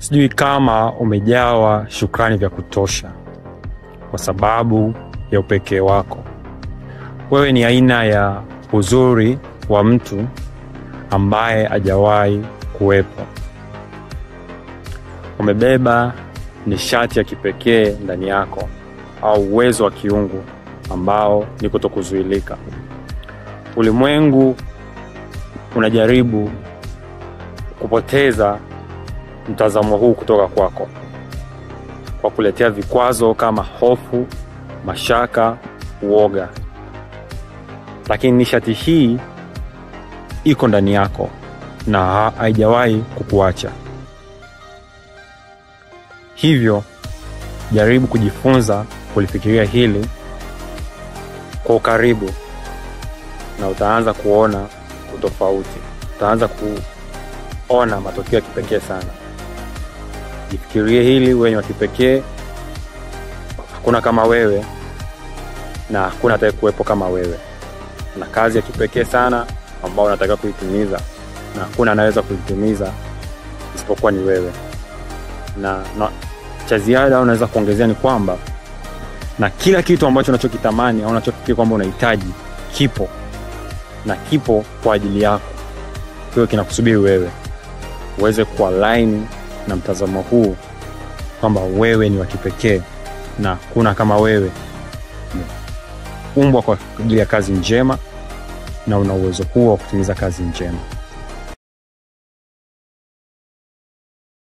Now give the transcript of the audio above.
Sijui kama umejawa shukrani vya kutosha kwa sababu ya upekee wako. Wewe ni aina ya uzuri wa mtu ambaye hajawahi kuwepo. Umebeba nishati ya kipekee ndani yako, au uwezo wa kiungu ambao ni kutokuzuilika. Ulimwengu unajaribu kupoteza mtazamo huu kutoka kwako kwa kuletea vikwazo kama hofu, mashaka, uoga. Lakini nishati hii iko ndani yako na haijawahi kukuacha. Hivyo jaribu kujifunza kulifikiria hili kwa ukaribu, na utaanza kuona utofauti. Utaanza kuona matokeo ya kipekee sana. Jifikirie hili, wewe ni wa kipekee. Hakuna kama wewe na hakuna atakaye kuwepo kama wewe. Na kazi ya kipekee sana ambayo unataka kuitimiza, na hakuna anaweza kuitimiza isipokuwa ni wewe. Na cha ziada unaweza kuongezea ni kwamba na kila kitu ambacho unachokitamani au unachofikiri kwamba unahitaji kipo, na kipo kwa ajili yako. Kwa hiyo kinakusubiri wewe uweze kualign na mtazamo huu kwamba wewe ni wa kipekee na hakuna kama wewe. Umbwa kwa ajili ya kazi njema na una uwezo huo wa kutimiza kazi njema.